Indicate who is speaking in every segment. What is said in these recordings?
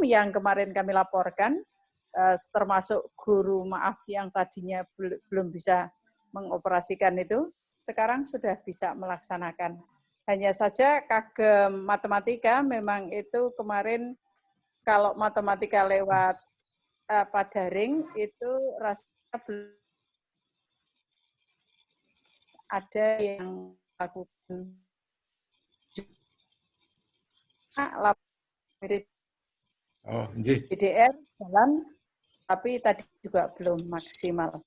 Speaker 1: yang kemarin kami laporkan, termasuk guru maaf yang tadinya belum bisa mengoperasikan itu, sekarang sudah bisa melaksanakan. Hanya saja kagem matematika memang itu kemarin kalau matematika lewat daring itu rasanya belum ada yang lakukan BDR jalan, tapi tadi juga belum maksimal.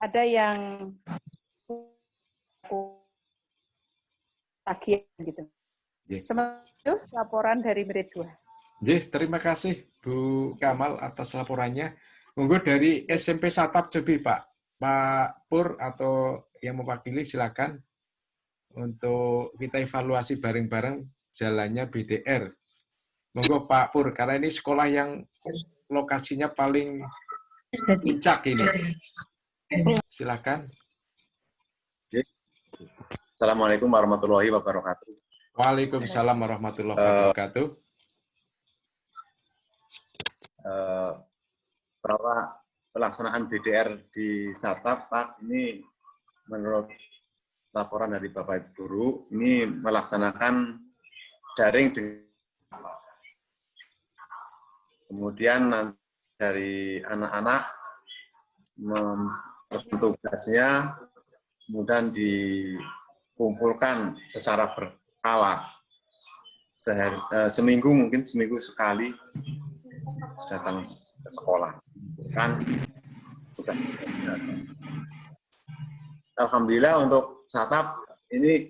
Speaker 1: Ada yang tagihan gitu. Sementara itu laporan dari Merit 2.
Speaker 2: Terima kasih Bu Kamal atas laporannya. Monggo dari SMP Satap Cobi Pak Pur atau yang mewakili silakan untuk kita evaluasi bareng-bareng jalannya BDR. Monggo Pak Pur, karena ini sekolah yang lokasinya paling puncak ini. Silakan.
Speaker 3: Assalamualaikum warahmatullahi wabarakatuh.
Speaker 2: Waalaikumsalam warahmatullahi wabarakatuh.
Speaker 3: Bahwa pelaksanaan BDR di Satap, Pak, ini menurut laporan dari Bapak Ibu Guru, ini melaksanakan daring dengan kemudian dari anak-anak tugasnya kemudian dikumpulkan secara berkala. Seminggu sekali datang ke sekolah. Kan sudah. Alhamdulillah untuk Satap ini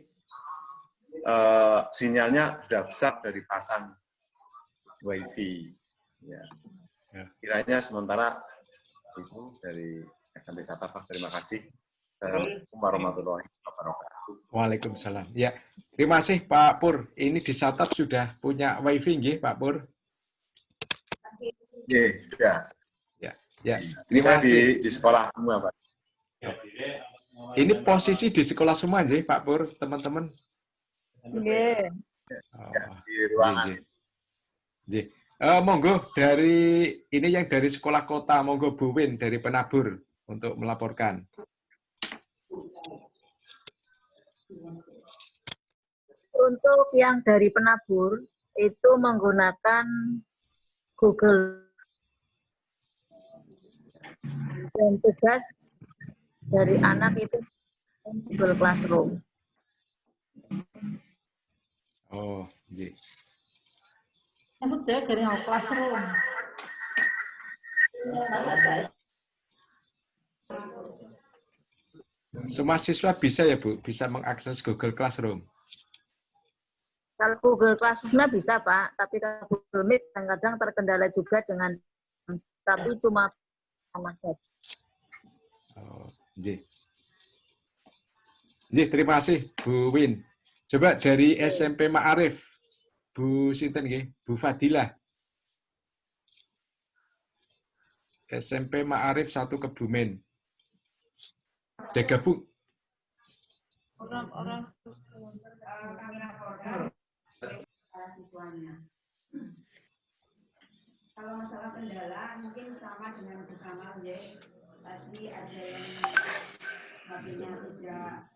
Speaker 3: sinyalnya sudah besar dari pasang WiFi. Ya. Kiranya sementara itu dari SMP Satap, Pak. Terima kasih. Assalamualaikum warahmatullahi wabarakatuh.
Speaker 2: Waalaikumsalam. Ya, terima kasih Pak Pur. Ini di Satap sudah punya WiFi, nggih, Pak Pur?
Speaker 3: Iya, sudah.
Speaker 2: Ya, terima kasih.
Speaker 3: Di sekolah semua, Pak.
Speaker 2: Ini posisi di sekolah semua, nggih, Pak Pur, teman-teman?
Speaker 1: Nggih.
Speaker 3: Di ruangan.
Speaker 2: Nggih. Monggo dari ini yang dari sekolah kota, monggo Bu Win dari Penabur untuk melaporkan.
Speaker 4: Untuk yang dari Penabur itu menggunakan Google dan tugas dari anak itu Google Classroom.
Speaker 2: Oh, nggih.
Speaker 5: Sudah dari Classroom.
Speaker 2: Semua siswa bisa ya Bu, bisa mengakses Google Classroom.
Speaker 4: Kalau Google Classroom-nya bisa Pak, tapi kalau Google Meet kadang-kadang terkendala juga dengan, tapi cuma sama saja.
Speaker 2: Oh, nggih. Nggih, terima kasih Bu Win. Coba dari SMP Ma'arif, Bu Sinten nggih, Bu Fadilah. SMP Ma'arif 1 Kebumen. Udah gabung.
Speaker 5: Orang-orang
Speaker 6: kalau masalah kendala mungkin sama dengan bersama ya. Tadi ada yang HP-nya tidak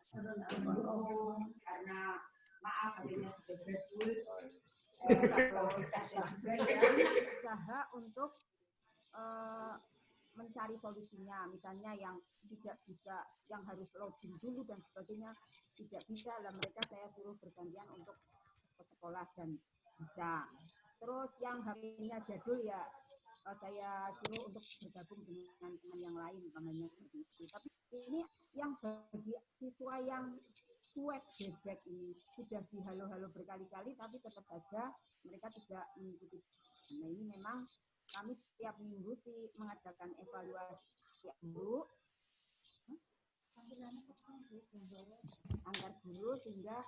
Speaker 6: mendukung karena maaf HP-nya sudah bersul.
Speaker 7: Usaha untuk mencari solusinya, misalnya yang tidak bisa, yang harus login dulu dan sebagainya tidak bisa, lah mereka saya suruh bergantian untuk ke sekolah dan bisa. Terus yang HP-nya jadul ya saya suruh untuk bergabung dengan teman yang lain, umpamanya seperti itu. Tapi ini yang bagi siswa yang cuek bebek ini sudah dihalo-halo berkali-kali, tapi tetap saja mereka tidak mengikuti. Nah ini memang kami setiap minggu sih mengadakan evaluasi guru antar guru sehingga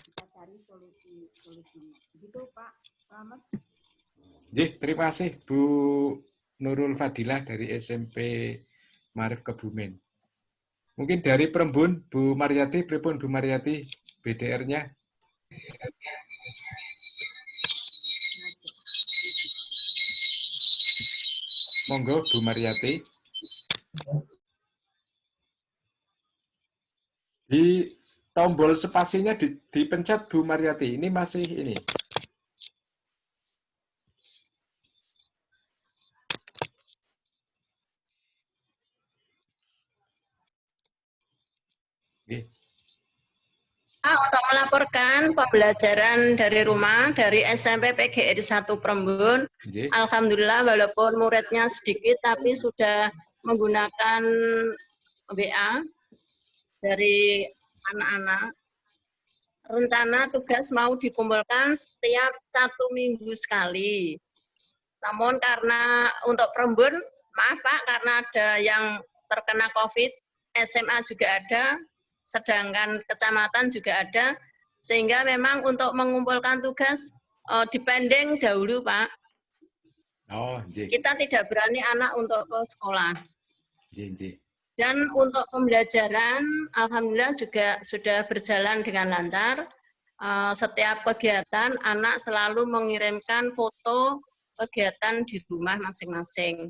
Speaker 7: kita cari solusinya. Begitu Pak Selamat.
Speaker 2: Terima kasih Bu Nurul Fadilah dari SMP Ma'arif Kebumen. Mungkin dari Perembun, Bu Mariati, pripun Bu Mariati BDR-nya? Monggo Bu Mariati. Di tombol spasinya dipencet Bu Mariati. Ini masih ini. Oke.
Speaker 5: Untuk melaporkan pembelajaran dari rumah dari SMP PGRI 1 Prembun,
Speaker 2: Oke.
Speaker 5: alhamdulillah walaupun muridnya sedikit tapi sudah menggunakan WA dari anak-anak. Rencana tugas mau dikumpulkan setiap 1 minggu sekali. Namun karena untuk Prembun, maaf Pak, karena ada yang terkena COVID, SMA juga ada, sedangkan kecamatan juga ada, sehingga memang untuk mengumpulkan tugas dipending dahulu, Pak.
Speaker 2: Oh, J.
Speaker 5: Kita tidak berani anak untuk ke sekolah.
Speaker 2: J.
Speaker 5: Dan untuk pembelajaran, alhamdulillah juga sudah berjalan dengan lancar. Setiap kegiatan, anak selalu mengirimkan foto kegiatan di rumah masing-masing.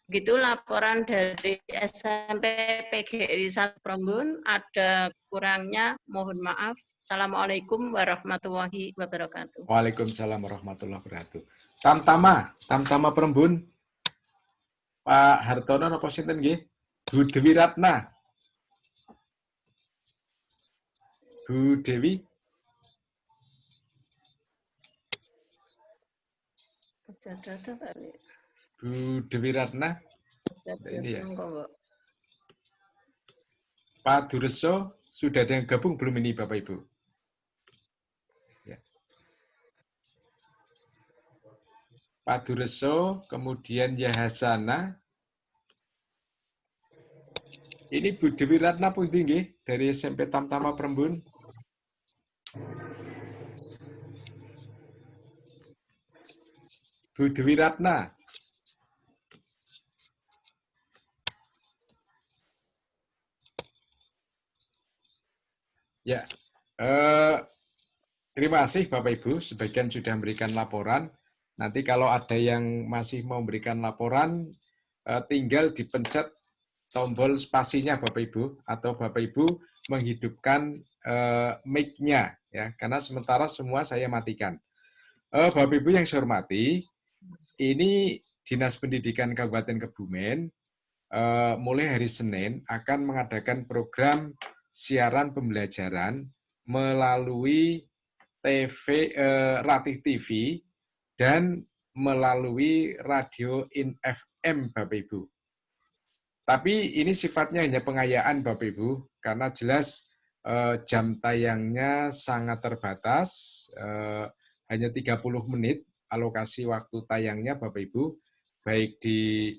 Speaker 5: Begitu laporan dari SMP PGRI 1 Prembun, ada kurangnya mohon maaf. Assalamualaikum warahmatullahi wabarakatuh.
Speaker 2: Waalaikumsalam warahmatullahi wabarakatuh. Tamtama Prembun, Pak Hartono napa sinten nggih? Bu Dewi Ratna. Bu Dewi. Bu Dewi Ratna. Ini ya. Pak Dureso, sudah ada yang gabung belum ini Bapak Ibu? Ya. Pak Dureso, kemudian Yahasana. Ini Bu Dewi Ratna pun tinggi dari SMP Tamtama Prembun. Bu Dewi Ratna. Ya, terima kasih Bapak Ibu, sebagian sudah memberikan laporan. Nanti kalau ada yang masih mau memberikan laporan, tinggal dipencet tombol spasinya Bapak Ibu, atau Bapak Ibu menghidupkan mic-nya, ya, karena sementara semua saya matikan. Bapak Ibu yang saya hormati, ini Dinas Pendidikan Kabupaten Kebumen mulai hari Senin akan mengadakan program siaran pembelajaran melalui Ratih TV dan melalui radio in FM, Bapak Ibu. Tapi ini sifatnya hanya pengayaan, Bapak Ibu, karena jelas jam tayangnya sangat terbatas, hanya 30 menit alokasi waktu tayangnya, Bapak Ibu, baik di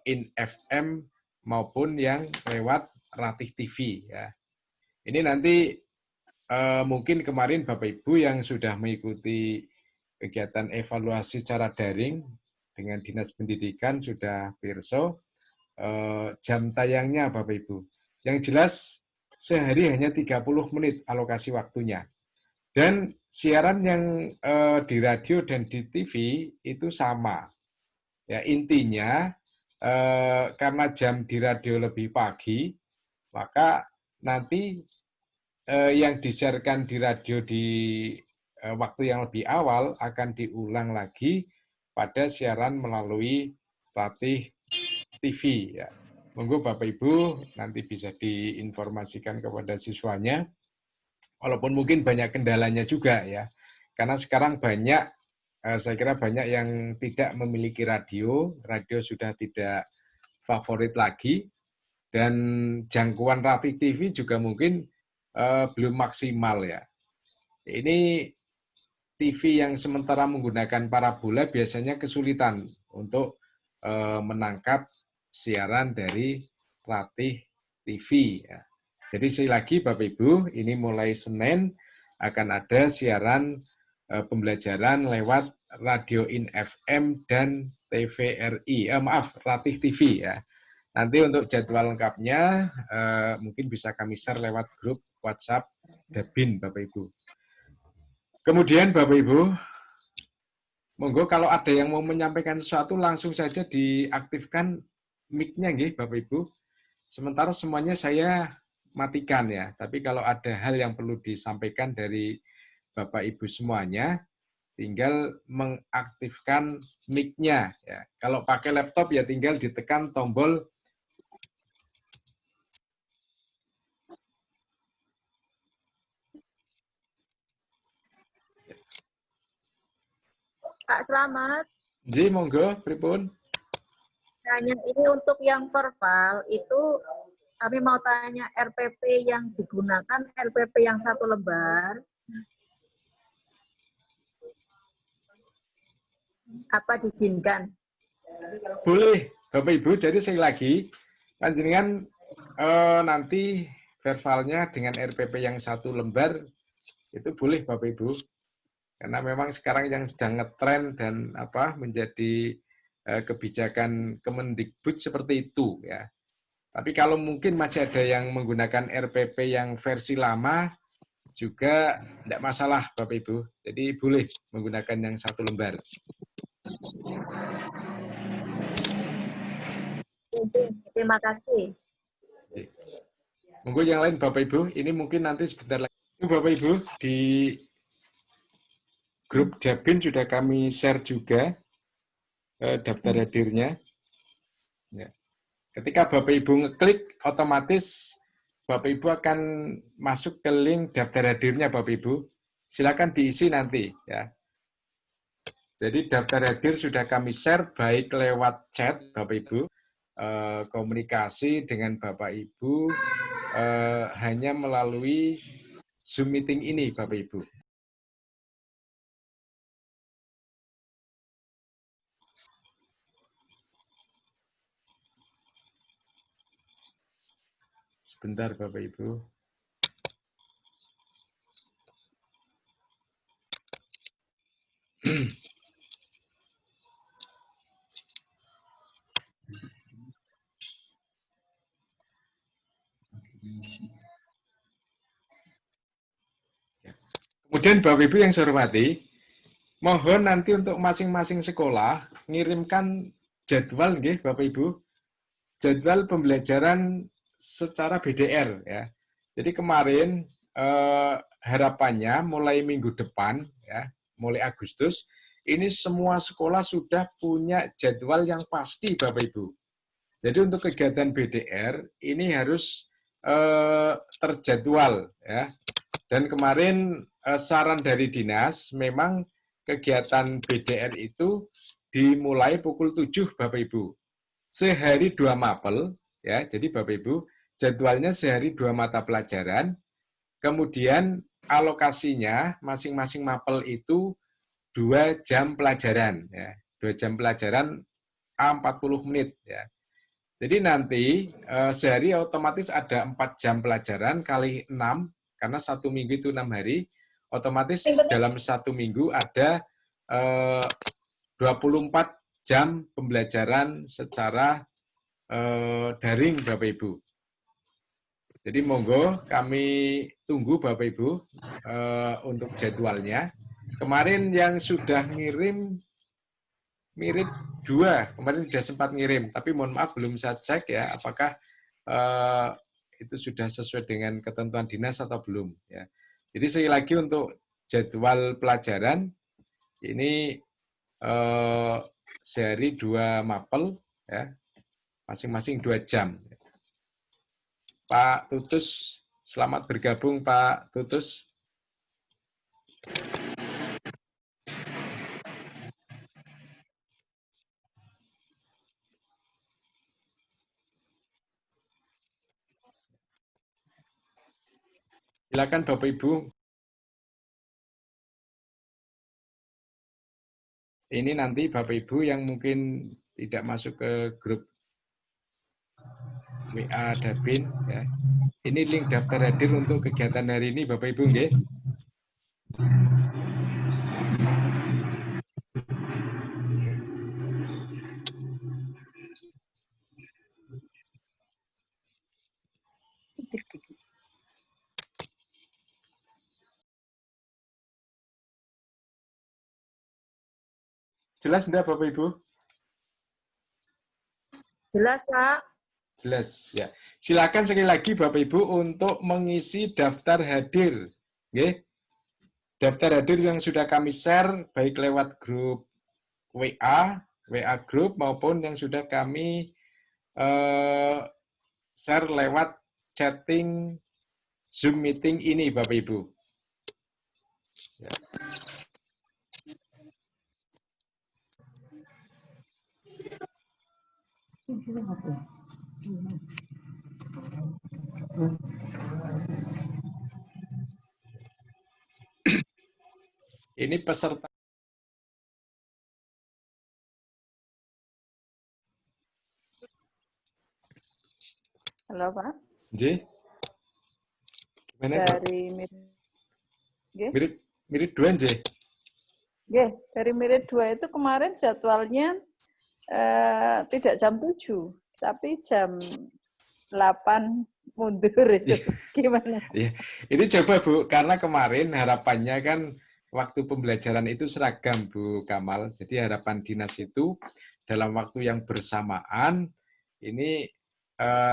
Speaker 2: in FM maupun yang lewat Ratih TV. Ya. Ini nanti mungkin kemarin Bapak Ibu yang sudah mengikuti kegiatan evaluasi secara daring dengan Dinas Pendidikan sudah pirsa jam tayangnya Bapak Ibu. Yang jelas sehari hanya 30 menit alokasi waktunya. Dan siaran yang di radio dan di TV itu sama. Ya, intinya karena jam di radio lebih pagi, maka nanti yang disiarkan di radio di waktu yang lebih awal akan diulang lagi pada siaran melalui Ratih TV. Ya. Monggo Bapak Ibu nanti bisa diinformasikan kepada siswanya, walaupun mungkin banyak kendalanya juga ya, karena sekarang banyak, saya kira banyak yang tidak memiliki radio sudah tidak favorit lagi, dan jangkauan Ratih TV juga mungkin belum maksimal ya. Ini TV yang sementara menggunakan parabola biasanya kesulitan untuk menangkap siaran dari Ratih TV. Ya. Jadi sekali lagi Bapak Ibu, ini mulai Senin akan ada siaran pembelajaran lewat radio in FM dan TVRI, Ratih TV ya. Nanti untuk jadwal lengkapnya mungkin bisa kami share lewat grup WhatsApp Dabin Bapak Ibu. Kemudian Bapak Ibu, monggo kalau ada yang mau menyampaikan sesuatu langsung saja diaktifkan mic-nya nggih Bapak Ibu. Sementara semuanya saya matikan ya. Tapi kalau ada hal yang perlu disampaikan dari Bapak Ibu semuanya, tinggal mengaktifkan mic-nya ya. Kalau pakai laptop ya tinggal ditekan tombol
Speaker 4: Pak Selamat,
Speaker 2: Ji, monggo, pripun?
Speaker 4: hanya ini untuk yang verbal itu kami mau tanya RPP yang digunakan RPP yang 1 lembar apa diizinkan?
Speaker 2: Boleh, Bapak Ibu. Jadi sekali lagi, panjenengan nanti verbalnya dengan RPP yang 1 lembar itu boleh Bapak Ibu. Karena memang sekarang yang sedang ngetren dan menjadi kebijakan Kemendikbud seperti itu ya. Tapi kalau mungkin masih ada yang menggunakan RPP yang versi lama juga tidak masalah Bapak Ibu. Jadi boleh menggunakan yang 1 lembar.
Speaker 4: Terima kasih.
Speaker 2: Monggo yang lain Bapak Ibu, ini mungkin nanti sebentar lagi. Bapak Ibu, di grup Dabin sudah kami share juga daftar hadirnya. Ya. Ketika Bapak Ibu ngeklik, otomatis Bapak Ibu akan masuk ke link daftar hadirnya Bapak Ibu. Silakan diisi nanti ya. Jadi daftar hadir sudah kami share baik lewat chat Bapak Ibu, komunikasi dengan Bapak Ibu hanya melalui Zoom meeting ini Bapak Ibu. Sebentar Bapak Ibu. Kemudian Bapak Ibu yang saya hormati, mohon nanti untuk masing-masing sekolah ngirimkan jadwal nggih Bapak Ibu. Jadwal pembelajaran secara BDR ya. Jadi kemarin harapannya mulai minggu depan ya, mulai Agustus ini semua sekolah sudah punya jadwal yang pasti Bapak Ibu. Jadi untuk kegiatan BDR ini harus terjadwal ya. Dan kemarin saran dari dinas memang kegiatan BDR itu dimulai pukul 7 Bapak Ibu. Sehari 2 mapel ya. Jadi Bapak Ibu, jadwalnya sehari 2 mata pelajaran. Kemudian alokasinya masing-masing mapel itu 2 jam pelajaran ya. 2 jam pelajaran 40 menit ya. Jadi nanti sehari otomatis ada 4 jam pelajaran kali 6 karena 1 minggu itu 6 hari. Otomatis dalam 1 minggu ada 24 jam pembelajaran secara daring Bapak Ibu. Jadi monggo kami tunggu Bapak Ibu untuk jadwalnya. Kemarin yang sudah ngirim 2, kemarin sudah sempat ngirim, tapi mohon maaf belum saya cek ya apakah itu sudah sesuai dengan ketentuan dinas atau belum ya. Jadi sekali lagi untuk jadwal pelajaran ini sehari 2 mapel ya, masing-masing 2 jam. Pak Tutus, selamat bergabung Pak Tutus. Silakan Bapak Ibu. Ini nanti Bapak Ibu yang mungkin tidak masuk ke grup WA Dabin ya. Ini link daftar hadir untuk kegiatan hari ini Bapak Ibu nggih. Jelas enggak Bapak Ibu?
Speaker 4: Jelas, Pak.
Speaker 2: Jelas ya. Silakan sekali lagi Bapak Ibu untuk mengisi daftar hadir. Oke. Daftar hadir yang sudah kami share baik lewat grup WA grup maupun yang sudah kami share lewat chatting Zoom meeting ini Bapak Ibu. Ya. Ini peserta.
Speaker 1: Halo Pak.
Speaker 2: J. Gimana Pak?
Speaker 1: Dari
Speaker 2: Mirip 2 J.
Speaker 1: Dari Mirit 2 itu kemarin jadwalnya tidak jam 7, tapi jam 8 mundur itu. Gimana?
Speaker 2: Ya, ini coba Bu, karena kemarin harapannya kan waktu pembelajaran itu seragam Bu Kamal. Jadi harapan dinas itu dalam waktu yang bersamaan ini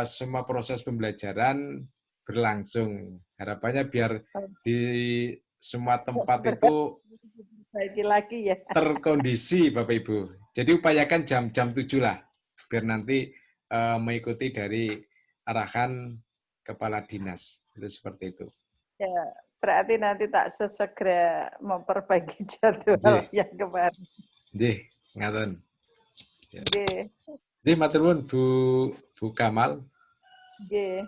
Speaker 2: semua proses pembelajaran berlangsung. Harapannya biar di semua tempat itu
Speaker 1: lagi ya.
Speaker 2: terkondisi Bapak Ibu. Jadi upayakan jam 7 lah, biar nanti mengikuti dari arahan kepala dinas. Itu seperti itu.
Speaker 1: Ya, berarti nanti tak sesegera memperbaiki jadwal yang kemarin.
Speaker 2: Nggih, ngaten. Ya.
Speaker 1: Nggih.
Speaker 2: Nggih, matur nuwun Bu Kamal.
Speaker 1: Nggih.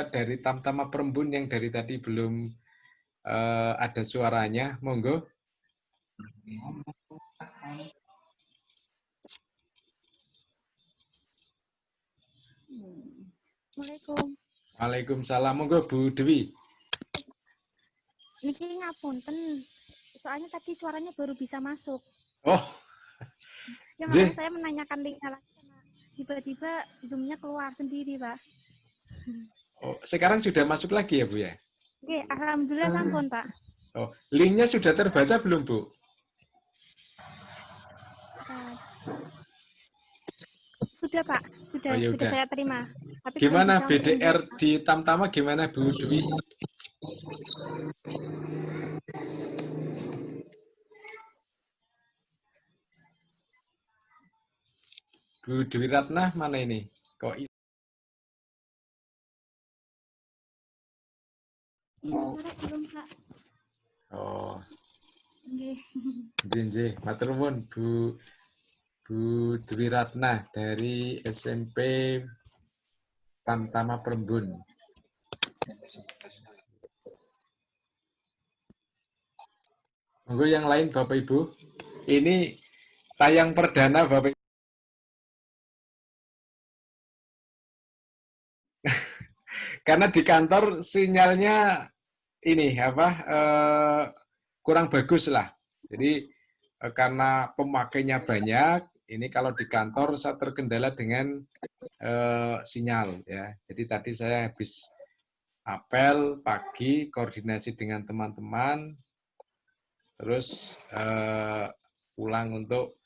Speaker 2: Dari Tamtama Perembun yang dari tadi belum ada suaranya, monggo.
Speaker 8: Assalamualaikum.
Speaker 2: Waalaikumsalam, monggo Bu Dewi.
Speaker 8: Niki ngapunten, soalnya tadi suaranya baru bisa masuk.
Speaker 2: Oh.
Speaker 8: Ya makanya saya menanyakan linknya lagi, tiba-tiba Zoom-nya keluar sendiri, Pak.
Speaker 2: Oh, sekarang sudah masuk lagi ya Bu ya?
Speaker 8: Oke, alhamdulillah sampun, Pak.
Speaker 2: Oh, linknya sudah terbaca belum Bu?
Speaker 8: Sudah Pak, sudah saya terima. Tapi
Speaker 2: gimana BDR di Tamtama gimana Bu Dewi? Bu Dewi Ratna mana ini? Kok
Speaker 8: belum Pak.
Speaker 2: Oh.
Speaker 8: Nggih.
Speaker 2: Nggih, matur nuwun Bu Dewi Ratna dari SMP Tamtama Perembun. Monggo yang lain Bapak Ibu. Ini tayang perdana Bapak Ibu. Karena di kantor sinyalnya ini kurang bagus lah. Jadi karena pemakainya banyak, ini kalau di kantor saya terkendala dengan sinyal ya. Jadi tadi saya habis apel pagi koordinasi dengan teman-teman, terus pulang untuk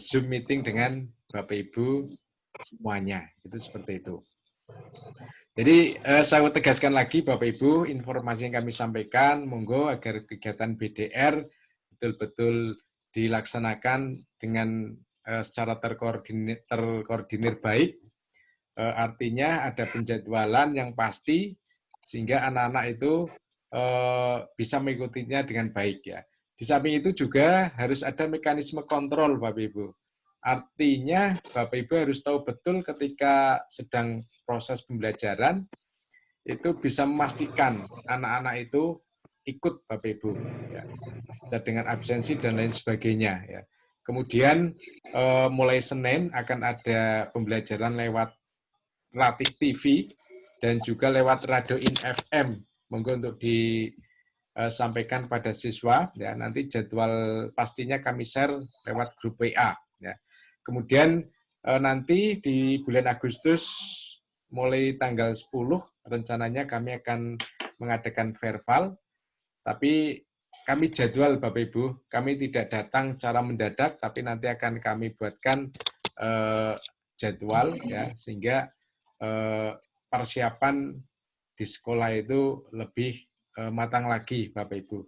Speaker 2: Zoom meeting dengan Bapak Ibu semuanya. Itu seperti itu. Jadi saya tegaskan lagi Bapak Ibu, informasi yang kami sampaikan, monggo agar kegiatan BDR betul-betul dilaksanakan dengan secara terkoordinir baik. Artinya ada penjadwalan yang pasti sehingga anak-anak itu bisa mengikutinya dengan baik ya. Di samping itu juga harus ada mekanisme kontrol Bapak Ibu. Artinya Bapak Ibu harus tahu betul ketika sedang proses pembelajaran itu bisa memastikan anak-anak itu ikut Bapak Ibu ya. Dengan absensi dan lain sebagainya ya. Kemudian mulai Senin akan ada pembelajaran lewat Ratik TV dan juga lewat Radio In FM. Monggo untuk disampaikan pada siswa ya. Nanti jadwal pastinya kami share lewat grup WA ya. Kemudian nanti di bulan Agustus mulai tanggal 10 rencananya kami akan mengadakan verbal Tapi kami jadwal Bapak Ibu, kami tidak datang secara mendadak, tapi nanti akan kami buatkan jadwal ya, sehingga persiapan di sekolah itu lebih matang lagi Bapak Ibu.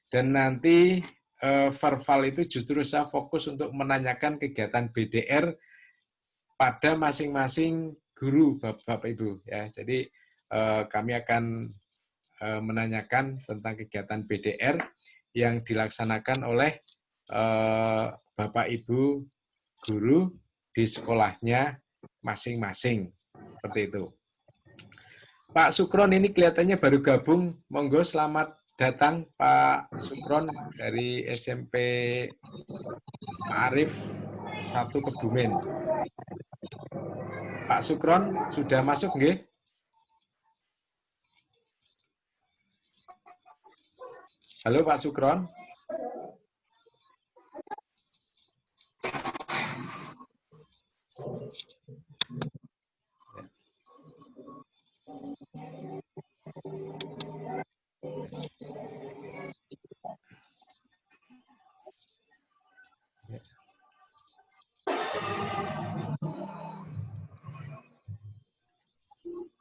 Speaker 2: Dan nanti verbal itu justru saya fokus untuk menanyakan kegiatan BDR pada masing-masing guru Bapak Ibu ya. Jadi kami akan menanyakan tentang kegiatan BDR yang dilaksanakan oleh Bapak Ibu guru di sekolahnya masing-masing. Seperti itu. Pak Sukron ini kelihatannya baru gabung. Monggo selamat datang Pak Sukron dari SMP Ma'arif 1 Kebumen. Pak Sukron sudah masuk nggih? Halo Pak Sukron.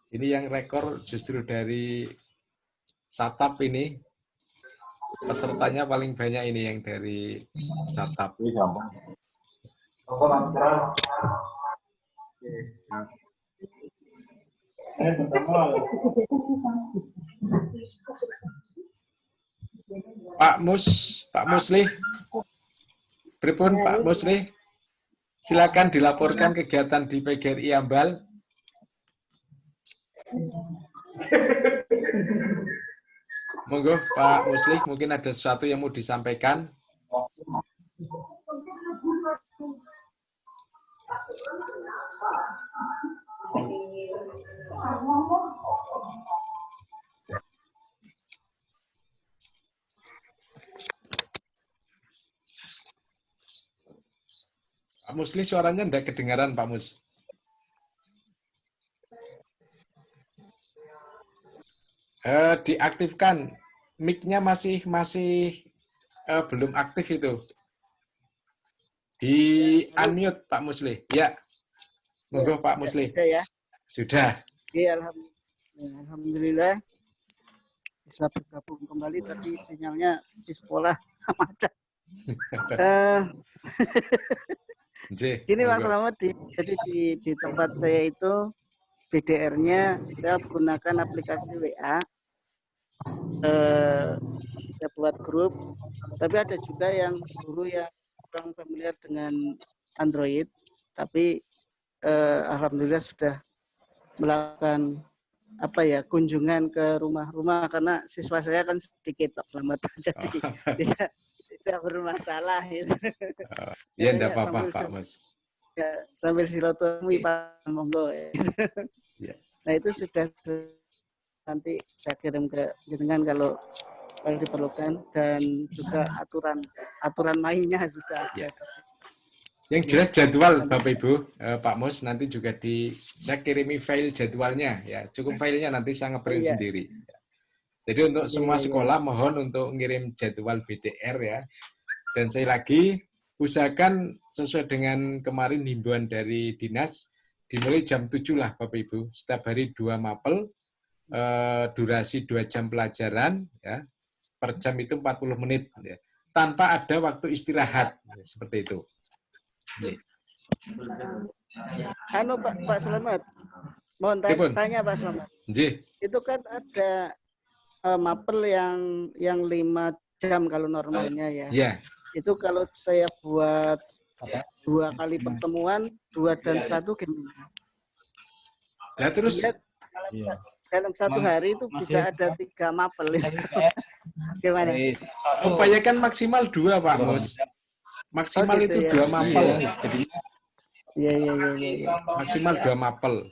Speaker 2: Ini yang rekor justru dari Satap ini. Pesertanya paling banyak ini yang dari Satap. Ini gampang. Pak Musli. Pripun Pak Musli? Silakan dilaporkan kegiatan di PGRI Ambal. Monggo Pak Musli, mungkin ada sesuatu yang mau disampaikan. Pak Musli, suaranya tidak kedengaran Pak Mus. Diaktifkan, mic-nya masih belum aktif itu. Di unmute Pak Musli. Ya, monggo Pak Musli.
Speaker 9: Sudah ya.
Speaker 2: Sudah.
Speaker 9: Oke, alhamdulillah bisa bergabung kembali. Tadi sinyalnya di sekolah macet. Gini Pak Selamat, jadi di tempat saya itu BDR-nya saya gunakan aplikasi WA. Saya buat grup, tapi ada juga yang guru yang kurang familiar dengan Android, tapi alhamdulillah sudah melakukan kunjungan ke rumah-rumah karena siswa saya kan sedikit Pak Selamat, jadi tidak bermasalah gitu.
Speaker 2: Ya enggak apa-apa Pak Mas.
Speaker 9: Ya, sambil silaturahmi Pak, monggo ya. Nah itu sudah nanti saya kirim ke jenengan kalau diperlukan, dan juga aturan mainnya sudah ada.
Speaker 2: Yang jelas jadwal Bapak Ibu, Pak Mus, nanti juga saya kirimi file jadwalnya ya. Cukup filenya nanti saya ngeprint sendiri. Jadi untuk semua sekolah mohon untuk ngirim jadwal BDR ya. Dan saya lagi usahakan sesuai dengan kemarin himbauan dari dinas, dimulai jam 7 lah Bapak Ibu. Setiap hari 2 mapel, durasi 2 jam pelajaran, ya. Per jam itu 40 menit. Ya. Tanpa ada waktu istirahat. Ya, seperti itu.
Speaker 9: Pak Selamat, mohon tanya Pak Selamat. Itu kan ada mapel yang 5 jam kalau normalnya ya.
Speaker 2: Yeah.
Speaker 9: Itu kalau saya buat 2 kali pertemuan, 2 dan 1 gimana?
Speaker 2: Ya terus
Speaker 9: dalam 1 hari itu bisa ada 3 mapel. Gimana?
Speaker 2: Upayakan maksimal 2 Pak Mus. Maksimal gitu, itu 2 mapel.
Speaker 9: Iya.
Speaker 2: Maksimal 2 mapel.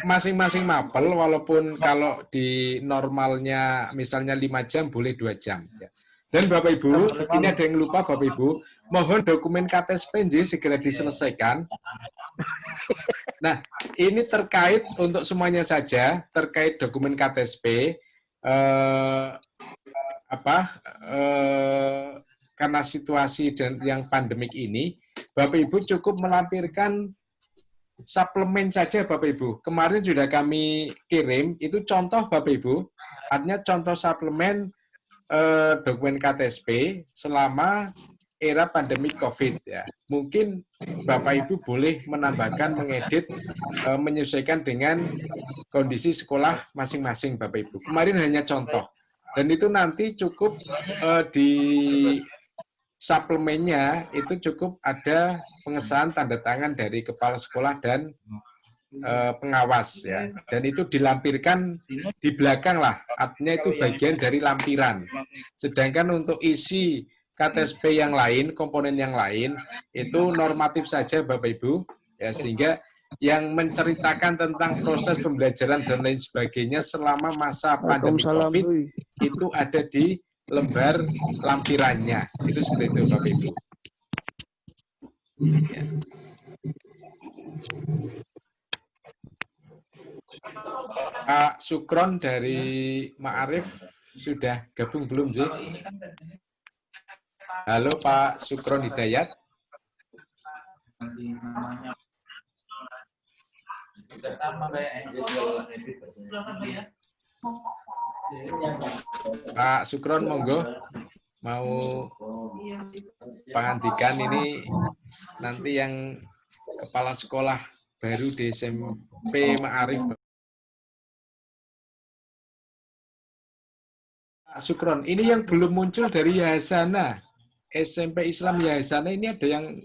Speaker 2: Masing-masing mapel, walaupun kalau di normalnya misalnya 5 jam, boleh 2 jam. Ya. Dan Bapak Ibu, ini ada yang lupa Bapak Ibu, mohon dokumen KTSP segera diselesaikan. Nah, ini terkait untuk semuanya saja, terkait dokumen KTSP, karena situasi dan yang pandemik ini, Bapak Ibu cukup melampirkan suplemen saja Bapak Ibu. Kemarin sudah kami kirim, itu contoh Bapak Ibu, artinya contoh suplemen dokumen KTSP selama era pandemi COVID ya. Mungkin Bapak Ibu boleh menambahkan, mengedit, menyesuaikan dengan kondisi sekolah masing-masing Bapak Ibu. Kemarin hanya contoh. Dan itu nanti cukup di suplemennya itu cukup ada pengesahan tanda tangan dari kepala sekolah dan pengawas ya. Dan itu dilampirkan di belakang lah, artinya itu bagian dari lampiran. Sedangkan untuk isi KTSP yang lain, komponen yang lain, itu normatif saja Bapak Ibu, ya, sehingga yang menceritakan tentang proses pembelajaran dan lain sebagainya selama masa pandemi COVID itu ada di lembar lampirannya. Itu seperti itu Bapak Ibu. Ya. Pak Sukron dari Ma'arif sudah gabung belum, Ji? Halo Pak Sukron Hidayat. Pak Sukron, monggo. Mau pangandikan ini nanti yang kepala sekolah baru di SMP Ma'arif. Pak Sukron, ini yang belum muncul dari Yahasana. SMP Islam Yahasana ini ada yang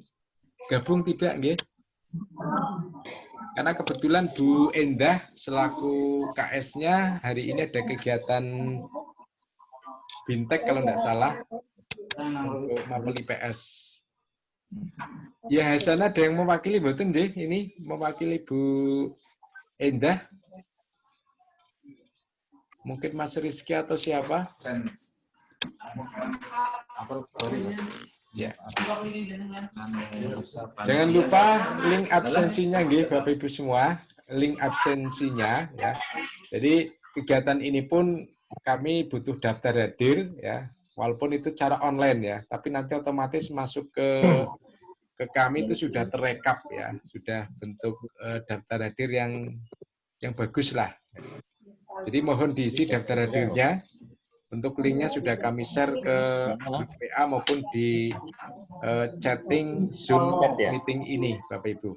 Speaker 2: gabung tidak, nggih? Karena kebetulan Bu Endah selaku KS-nya hari ini ada kegiatan Bintek kalau tidak salah untuk mapel IPS. Yahasana ada yang mewakili betul nggih? Ini mewakili Bu Endah. Mungkin Mas Rizky atau siapa? Ya. Jangan lupa link absensinya nggih Bapak Ibu semua, link absensinya ya. Jadi kegiatan ini pun kami butuh daftar hadir ya, walaupun itu cara online ya, tapi nanti otomatis masuk ke kami itu sudah terekap ya, sudah bentuk daftar hadir yang bagus lah. Jadi mohon diisi daftar hadirnya. Untuk linknya sudah kami share ke WA maupun di chatting Zoom meeting ini, Bapak Ibu.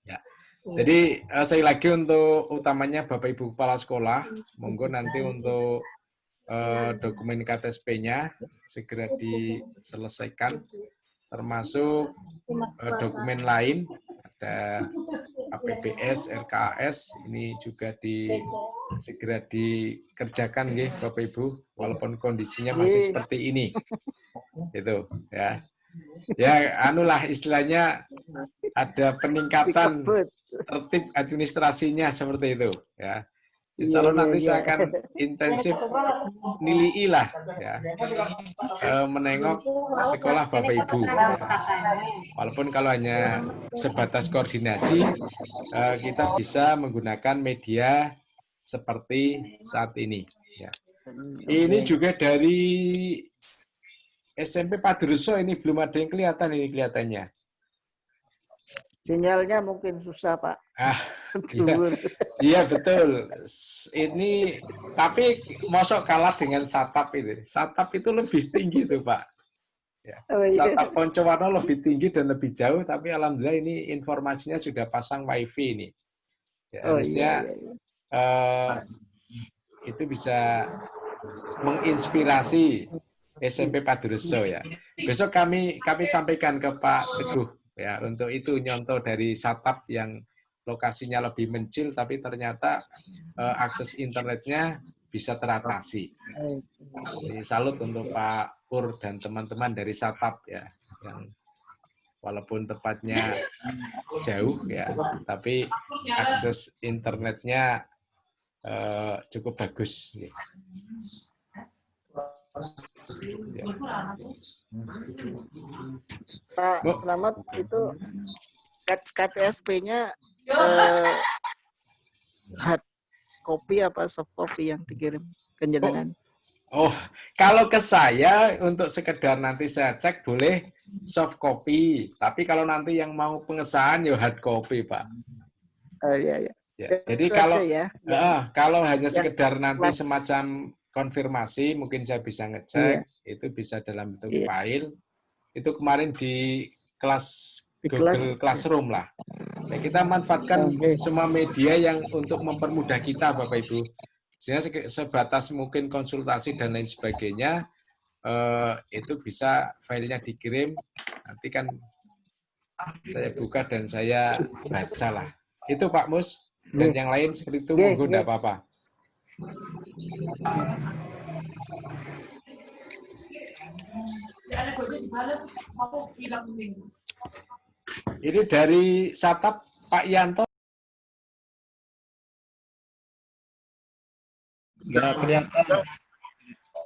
Speaker 2: Ya. Jadi saya lagi untuk utamanya Bapak Ibu Kepala Sekolah, monggo nanti untuk dokumen KTSP-nya segera diselesaikan, termasuk dokumen lain, ada APBS, RKAS, ini juga segera dikerjakan nggih Bapak Ibu, walaupun kondisinya masih seperti ini. Itu ya. Ya, anulah istilahnya ada peningkatan tertib administrasinya seperti itu ya. Insya Allah nanti saya akan intensif nilai lah ya, menengok sekolah Bapak Ibu. Ya. Walaupun kalau hanya sebatas koordinasi, kita bisa menggunakan media seperti saat ini. Ya. Ini juga dari SMP Padruso, ini belum ada yang kelihatan ini kelihatannya.
Speaker 9: Sinyalnya mungkin susah, Pak.
Speaker 2: Iya betul. Ini tapi mosok kalah dengan Satap itu. Satap itu lebih tinggi tuh Pak. Ya. Satap Poncowarno lebih tinggi dan lebih jauh, tapi alhamdulillah ini informasinya sudah pasang WiFi ini. Ya, harusnya itu bisa menginspirasi SMP Padruso ya. Besok kami sampaikan ke Pak Teguh. Ya, untuk itu nyontoh dari Satap yang lokasinya lebih mencil, tapi ternyata akses internetnya bisa teratasi. Jadi salut untuk Pak Pur dan teman-teman dari Satap ya, yang walaupun tempatnya jauh ya, tapi akses internetnya cukup bagus. Ya.
Speaker 9: Pak Selamat, itu KTSP-nya copy apa soft copy yang dikirim ke jenengan?
Speaker 2: Oh, kalau ke saya untuk sekedar nanti saya cek boleh soft copy, tapi kalau nanti yang mau pengesahan ya hard copy, Pak.
Speaker 9: Iya, iya.
Speaker 2: Ya, jadi
Speaker 9: Itu
Speaker 2: kalau
Speaker 9: aja ya.
Speaker 2: kalau hanya
Speaker 9: Yang
Speaker 2: sekedar nanti
Speaker 9: kelas.
Speaker 2: semacam konfirmasi, mungkin saya bisa ngecek, itu bisa dalam bentuk file. Itu kemarin di kelas Google Classroom lah. Nah, kita manfaatkan semua media yang untuk mempermudah kita, Bapak Ibu. Sehingga sebatas mungkin konsultasi dan lain sebagainya, itu bisa filenya dikirim. Nanti kan saya buka dan saya baca lah. Itu Pak Mus. Dan yang lain seperti itu, monggo enggak apa-apa. Ini dari Satap Pak Yanto.
Speaker 10: Nggak kelihatan.